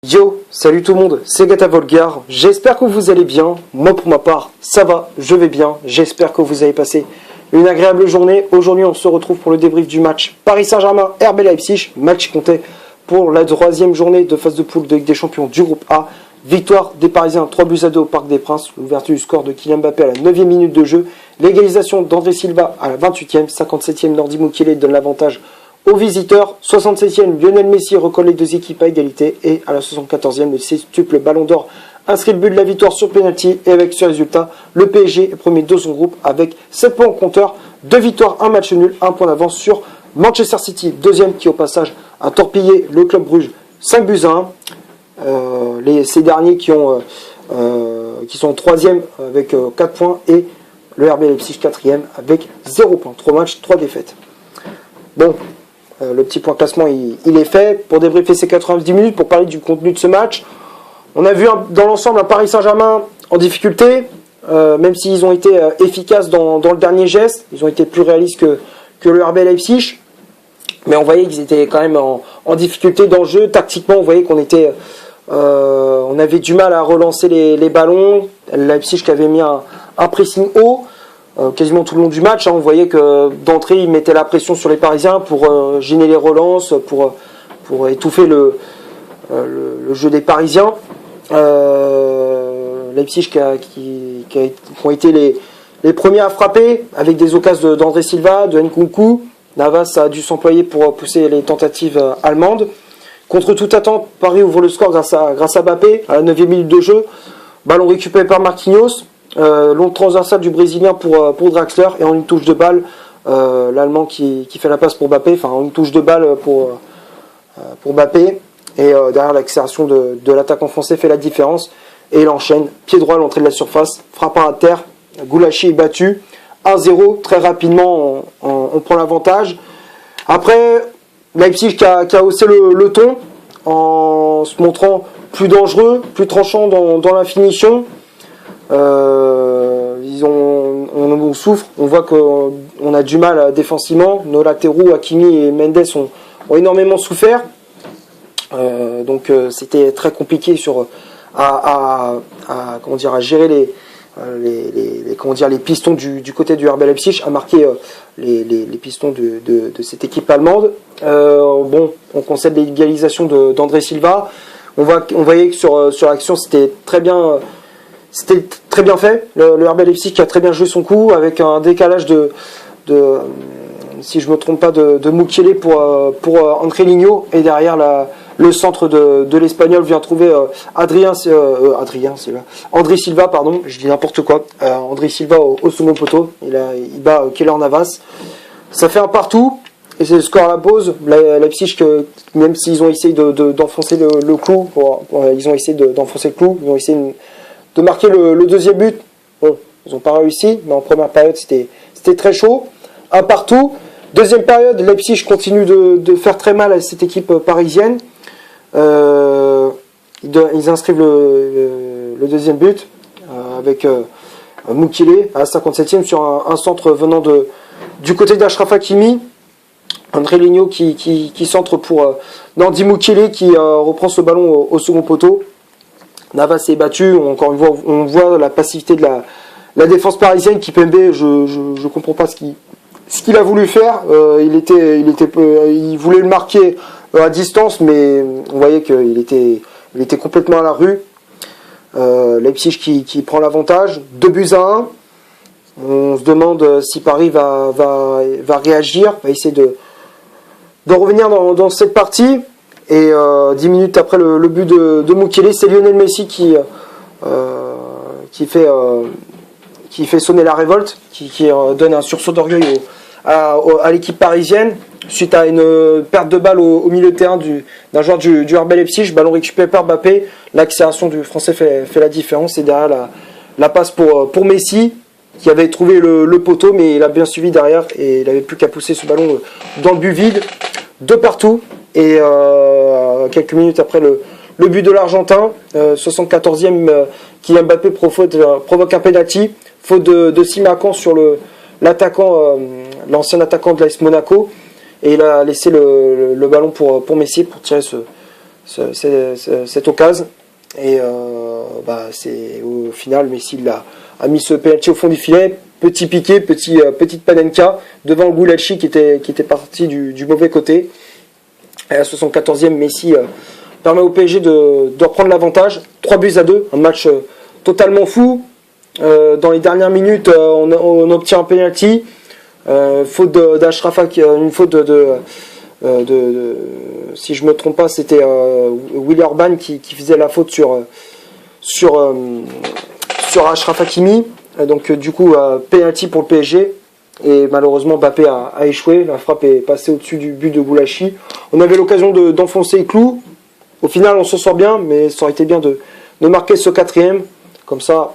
Yo, salut tout le monde, c'est Gata Volgar, j'espère que vous allez bien, moi pour ma part, ça va, je vais bien, j'espère que vous avez passé une agréable journée. Aujourd'hui on se retrouve pour le débrief du match Paris Saint-Germain, RB Leipzig, match qui comptait pour la troisième journée de phase de poule de Ligue des Champions du groupe A. Victoire des Parisiens 3-2 au Parc des Princes, l'ouverture du score de Kylian Mbappé à la 9e minute de jeu, l'égalisation d'André Silva à la 28e, 57e Nordi Mukiele donne l'avantage aux visiteurs, 67e, Lionel Messi recolle les deux équipes à égalité et à la 74e, le sextuple Ballon d'Or inscrit le but de la victoire sur penalty et avec ce résultat, le PSG est premier de son groupe avec 7 points au compteur, 2 victoires, 1 match nul, 1 point d'avance sur Manchester City, deuxième qui au passage a torpillé le club Bruges 5-1. Ces derniers qui sont troisième avec 4 points et le RB Leipzig 4e avec 0 points, 3 matchs, 3 défaites. Bon. Le petit point classement, il est fait. Pour débriefer ces 90 minutes, pour parler du contenu de ce match, on a vu dans l'ensemble un Paris Saint-Germain en difficulté, même s'ils ont été efficaces dans le dernier geste. Ils ont été plus réalistes que le RB Leipzig. Mais on voyait qu'ils étaient quand même en difficulté dans le jeu. Tactiquement, on voyait on avait du mal à relancer les ballons. Leipzig qui avait mis un pressing haut. Quasiment tout le long du match, on voyait que d'entrée ils mettaient la pression sur les Parisiens pour gêner les relances, pour étouffer le jeu des Parisiens. Leipzig qui ont été les premiers à frapper avec des occasions d'André Silva, de Nkunku. Navas a dû s'employer pour pousser les tentatives allemandes. Contre toute attente, Paris ouvre le score grâce à Mbappé à la 9e minute de jeu. Ballon récupéré par Marquinhos. Long transversal du Brésilien pour Draxler et en une touche de balle l'Allemand qui fait la passe pour Mbappé, enfin en une touche de balle pour Mbappé et derrière l'accélération de l'attaquant français fait la différence et il enchaîne, pied droit à l'entrée de la surface, frappant à terre, Goulachi est battu 1-0, très rapidement on prend l'avantage. Après Leipzig qui a haussé le ton en se montrant plus dangereux, plus tranchant dans la finition. On souffre, on voit qu'on a du mal défensivement. Nos latéraux, Hakimi et Mendes ont énormément souffert. Donc c'était très compliqué à gérer les pistons du côté du RB Leipzig, à marquer les pistons de cette équipe allemande. On concède l'égalisation d'André Silva. On voyait que sur l'action c'était très bien. C'était très bien fait, le RB Leipzig qui a très bien joué son coup avec un décalage si je ne me trompe pas, de Mukiele pour Angelino et derrière le centre de l'Espagnol vient trouver André Silva, pardon, je dis n'importe quoi, André Silva au second poteau, il bat Keylor Navas, ça fait un partout et c'est le score à la pause. Leipzig même s'ils ont essayé d'enfoncer le clou, ils ont essayé d'enfoncer le clou, ils ont essayé de marquer le deuxième but. Bon, ils n'ont pas réussi, mais en première période, c'était très chaud. Un partout. Deuxième période, Leipzig continue de faire très mal à cette équipe parisienne. Ils inscrivent le deuxième but avec Mukiele à la 57e sur un centre venant du côté d'Achraf Hakimi. André Ligno qui centre pour Nordi Mukiele qui reprend ce ballon au second poteau. Navas est battu, encore une fois, on voit la passivité de la défense parisienne. Kimpembe, je comprends pas ce qu'il a voulu faire. Il voulait le marquer à distance, mais on voyait qu'il était complètement à la rue. Leipzig qui prend l'avantage, 2-1. On se demande si Paris va réagir, va essayer de revenir dans cette partie. Et 10 minutes après le but de Mukiele, c'est Lionel Messi qui fait sonner la révolte, qui donne un sursaut d'orgueil à l'équipe parisienne, suite à une perte de balle au milieu de terrain d'un joueur du RB Leipzig, ballon récupéré par Mbappé, l'accélération du français fait la différence, et derrière la passe pour Messi, qui avait trouvé le poteau, mais il a bien suivi derrière, et il n'avait plus qu'à pousser ce ballon dans le but vide, de partout. Et quelques minutes après le but de l'Argentin, 74e, Kylian Mbappé provoque un penalty, faute de Simakan sur l'ancien attaquant de l'AS Monaco, et il a laissé le ballon pour Messi pour tirer cette occasion. Et c'est au final Messi a mis ce penalty au fond du filet. Petit piqué, petite panenka devant Goulalchi qui était parti du mauvais côté. Et à la 74e, Messi permet au PSG de reprendre l'avantage. 3-2, un match totalement fou. Dans les dernières minutes, on obtient un penalty. Faute d'Achraf, une faute si je me trompe pas, c'était Willy Orban qui faisait la faute sur Achraf Hakimi. Donc du coup, penalty pour le PSG. Et malheureusement, Mbappé a échoué. La frappe est passée au-dessus du but de Goulalchi. On avait l'occasion d'enfoncer le clou. Au final, on s'en sort bien, mais ça aurait été bien de marquer ce 4e. Comme ça,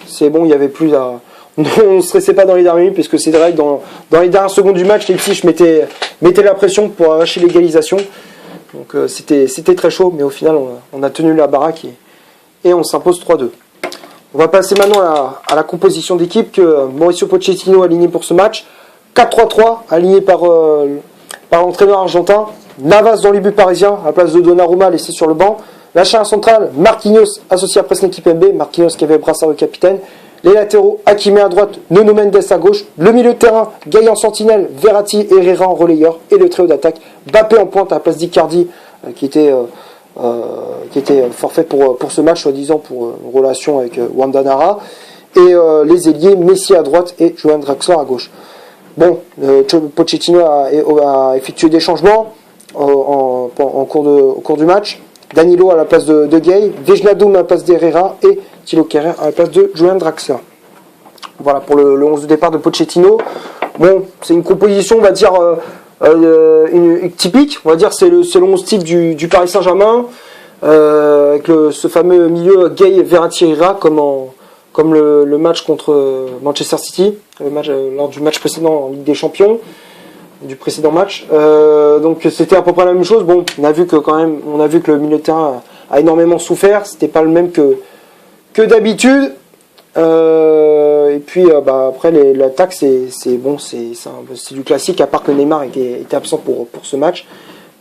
c'est bon, il n'y avait plus à... On ne stressait pas dans les dernières minutes, puisque c'est vrai que dans les dernières secondes du match, Leipzig mettait la pression pour arracher l'égalisation. Donc c'était très chaud, mais au final, on a tenu la baraque et on s'impose 3-2. On va passer maintenant à la composition d'équipe que Mauricio Pochettino a aligné pour ce match. 4-3-3, aligné par l'entraîneur argentin. Navas dans les buts parisiens, à la place de Donnarumma laissé sur le banc. La charnière centrale, Marquinhos associé à Presnel Kimpembe. Marquinhos qui avait le brassard de capitaine. Les latéraux, Hakimi à droite, Nuno Mendes à gauche. Le milieu de terrain, Gaï en sentinelle, Verratti et Herrera en relayeur. Et le trio d'attaque, Mbappé en pointe à la place d'Icardi, qui était forfait pour ce match, soi-disant pour une relation avec Wanda Nara. Et les ailiers, Messi à droite et Johan Draxler à gauche. Bon, Pochettino a effectué des changements au cours du match. Danilo à la place de Gueye, Wijnaldum à la place d'Herrera et Thilo Kehrer à la place de Johan Draxler. Voilà pour le 11 de départ de Pochettino. Bon, c'est une composition, on va dire, typique. On va dire c'est le 11 type du Paris Saint-Germain, avec ce fameux milieu Gueye, Verratti, Herrera, comme le match contre Manchester City, lors du match précédent en Ligue des Champions. Du précédent match, donc c'était à peu près la même chose. Bon, on a vu que le milieu de terrain a énormément souffert. C'était pas le même que d'habitude. Et puis après l'attaque c'est du classique, à part que Neymar était absent pour ce match,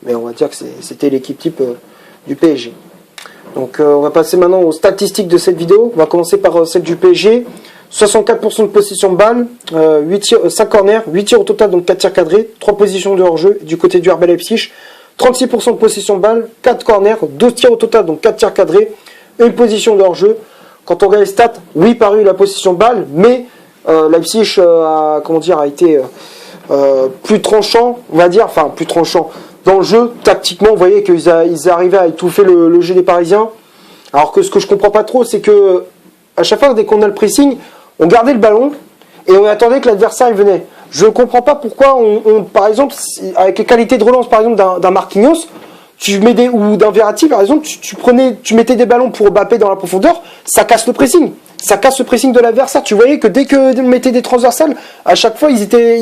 mais on va dire que c'était l'équipe type du PSG. Donc on va passer maintenant aux statistiques de cette vidéo. On va commencer par celle du PSG. 64% de possession de balle, 5 corners, 8 tirs au total, donc 4 tirs cadrés, 3 positions de hors-jeu du côté du RB Leipzig, 36% de possession de balle, 4 corners, 12 tirs au total, donc 4 tirs cadrés, une position de hors-jeu. Quand on regarde les stats, oui, par eu la possession de balle, mais Leipzig a été plus tranchant, on va dire, enfin plus tranchant dans le jeu. Tactiquement, vous voyez qu'ils arrivaient à étouffer le jeu des Parisiens. Alors que ce que je comprends pas trop, c'est que à chaque fois dès qu'on a le pressing, on gardait le ballon et on attendait que l'adversaire venait. Je ne comprends pas pourquoi par exemple, avec les qualités de relance par exemple d'un Marquinhos, ou d'un Verratti par exemple, tu mettais des ballons pour Mbappé dans la profondeur, ça casse le pressing. Ça casse le pressing de l'adversaire. Tu voyais que dès que on mettait des transversales, à chaque fois ils étaient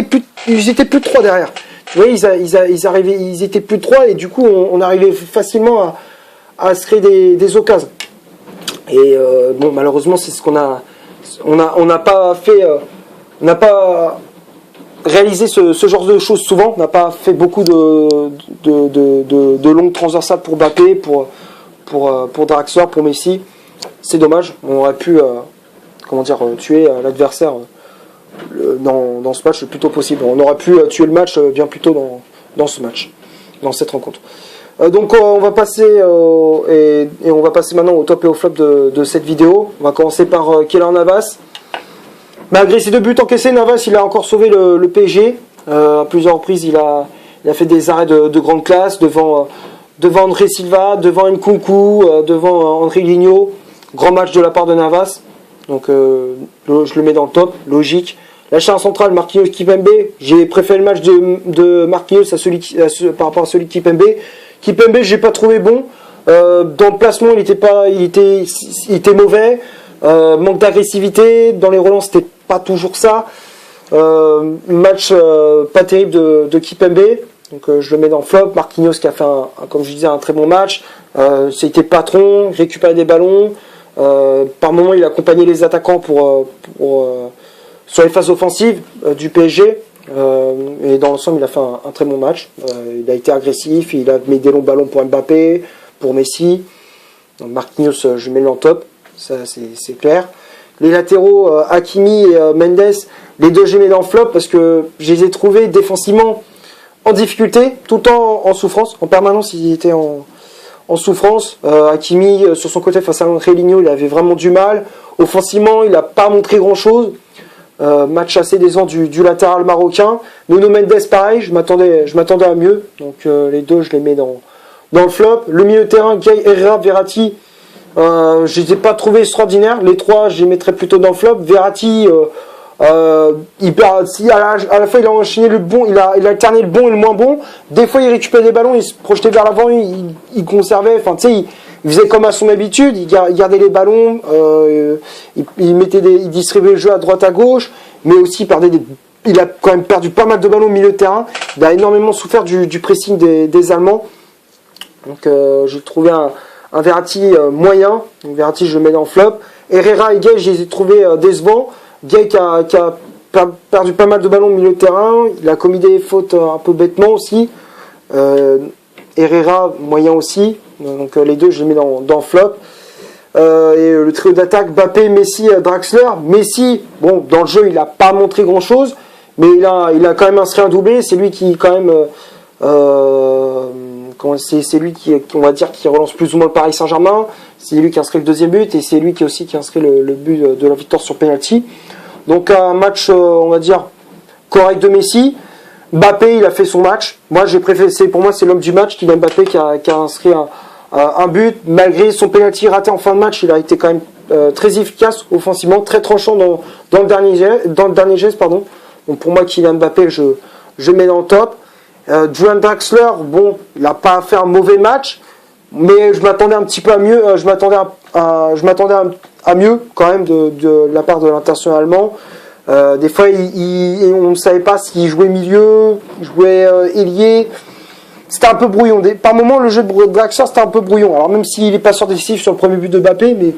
plus de 3 derrière. Tu vois, ils étaient plus de 3 et du coup on arrivait facilement à se créer des occasions. Et bon, malheureusement, c'est ce qu'on a. On n'a pas réalisé ce genre de choses souvent. On n'a pas fait beaucoup de longues transversales pour Mbappé, pour Draxler, pour Messi. C'est dommage. On aurait pu, tuer l'adversaire dans ce match le plus tôt possible. On aurait pu tuer le match bien plus tôt dans ce match, dans cette rencontre. Donc on va passer on va passer maintenant au top et au flop de cette vidéo. On va commencer par Keylor Navas. Malgré ses 2 buts encaissés, Navas il a encore sauvé le PSG. À plusieurs reprises il a fait des arrêts de grande classe devant André Silva, devant Nkunku, devant André Ligno. Grand match de la part de Navas. Donc je le mets dans le top, logique. La charnière centrale, Marquinhos Kimpembe. J'ai préféré le match de Marquinhos par rapport à celui de Kimpembe. Kimpembe, j'ai pas trouvé bon. Dans le placement, il était mauvais. Manque d'agressivité. Dans les relances, c'était pas toujours ça. Match pas terrible de Kimpembe. Donc je le mets dans le flop. Marquinhos qui a fait comme je disais, un très bon match. C'était patron, récupérait des ballons. Par moments, il accompagnait les attaquants sur les phases offensives du PSG. Et dans l'ensemble, il a fait un très bon match. Il a été agressif, il a mis des longs ballons pour Mbappé, pour Messi. Donc Marquinhos, je mets le en top, ça c'est clair. Les latéraux, Hakimi et Mendes, les deux je mets dans le flop parce que je les ai trouvés défensivement en difficulté, tout le temps en souffrance. En permanence, ils étaient en souffrance. Hakimi, sur son côté face à Relinho, il avait vraiment du mal. Offensivement, il n'a pas montré grand-chose. Match assez décevant du latéral marocain. Nuno Mendes, pareil, je m'attendais à mieux. Donc les deux, je les mets dans le flop. Le milieu de terrain, Gay, Herrera, Verratti, je les ai pas trouvés extraordinaires. Les trois, je les mettrais plutôt dans le flop. Verratti, si à la fois il a enchaîné le bon, il a alterné le bon et le moins bon. Des fois, il récupérait des ballons, il se projetait vers l'avant, il conservait. Enfin, tu sais, il faisait comme à son habitude, il gardait les ballons, il distribuait le jeu à droite à gauche, mais aussi il a quand même perdu pas mal de ballons au milieu de terrain. Il a énormément souffert du pressing des Allemands. Donc j'ai trouvé un Verratti moyen. Donc Verratti, je le mets dans le flop. Herrera et Gay, je les ai trouvés décevants. Gay qui a perdu pas mal de ballons au milieu de terrain. Il a commis des fautes un peu bêtement aussi. Herrera, moyen aussi. Donc les deux, je les mets dans flop. Et le trio d'attaque, Mbappé, Messi, Draxler. Messi, bon, dans le jeu, il n'a pas montré grand-chose, mais il a quand même inscrit un doublé. C'est lui qui, quand même, c'est lui qui, on va dire, qui relance plus ou moins le Paris Saint-Germain. C'est lui qui inscrit le deuxième but, et c'est lui qui aussi qui inscrit le but de la victoire sur penalty. Donc un match, on va dire, correct de Messi. Mbappé, il a fait son match. Moi, j'ai préféré, pour moi, c'est l'homme du match, Kylian Mbappé, qui a inscrit un but. Malgré son penalty raté en fin de match, il a été quand même très efficace offensivement, très tranchant dans le dernier geste, pardon. Donc pour moi, Kylian Mbappé, je mets dans le top. Julian Draxler, bon, il n'a pas fait un mauvais match, mais je m'attendais un petit peu à mieux. Je m'attendais à mieux quand même de la part de l'international allemand. Des fois, on ne savait pas s'il jouait milieu, jouait ailier. C'était un peu brouillon. Par moments, le jeu de Draxler, c'était un peu brouillon. Alors même s'il est passeur décisif sur le premier but de Mbappé, mais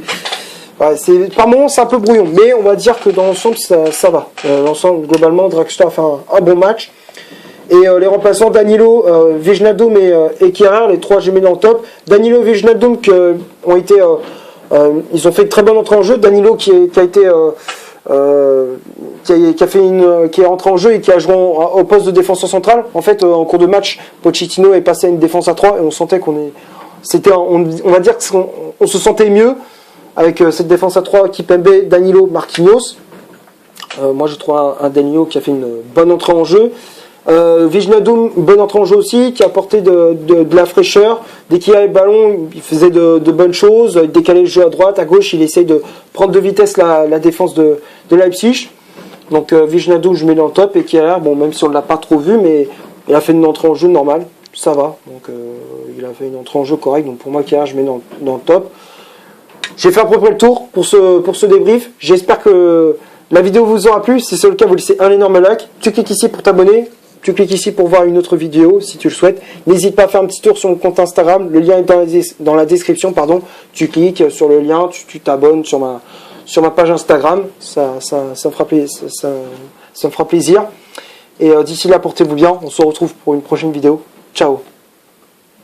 par moments, c'est un peu brouillon. Mais on va dire que dans l'ensemble, ça va. L'ensemble, globalement, Draxler a fait un bon match. Et les remplaçants, Danilo, Wijnaldum et Kehrer, les trois, j'ai mis dans le top. Danilo et Wijnaldum ils ont fait une très bonne entrée en jeu. Danilo qui est rentré en jeu et qui a joué au poste de défenseur central. En fait, en cours de match, Pochettino est passé à une défense à 3 et on sentait on va dire qu'on se sentait mieux avec cette défense à 3, Kimpembe, Danilo, Marquinhos. Moi, je trouve un Danilo qui a fait une bonne entrée en jeu. Wijnaldum, bonne entrée en jeu aussi, qui a apporté de la fraîcheur. Dès qu'il avait le ballon, il faisait de bonnes choses, il décalait le jeu à droite, à gauche, il essaye de prendre de vitesse la défense de Leipzig. Donc Wijnaldum, je mets dans le top, et Kehrer, bon, même si on ne l'a pas trop vu, mais il a fait une entrée en jeu normale, ça va. Donc il a fait une entrée en jeu correcte, donc pour moi Kehrer, je mets dans le top. J'ai fait à peu près le tour pour ce débrief. J'espère que la vidéo vous aura plu. Si c'est le cas, vous laissez un énorme like. Tu cliques ici pour t'abonner. Tu cliques ici pour voir une autre vidéo si tu le souhaites. N'hésite pas à faire un petit tour sur mon compte Instagram. Le lien est dans la description. Pardon. Tu cliques sur le lien, tu t'abonnes sur ma page Instagram. Ça me fera plaisir. Et d'ici là, portez-vous bien. On se retrouve pour une prochaine vidéo. Ciao.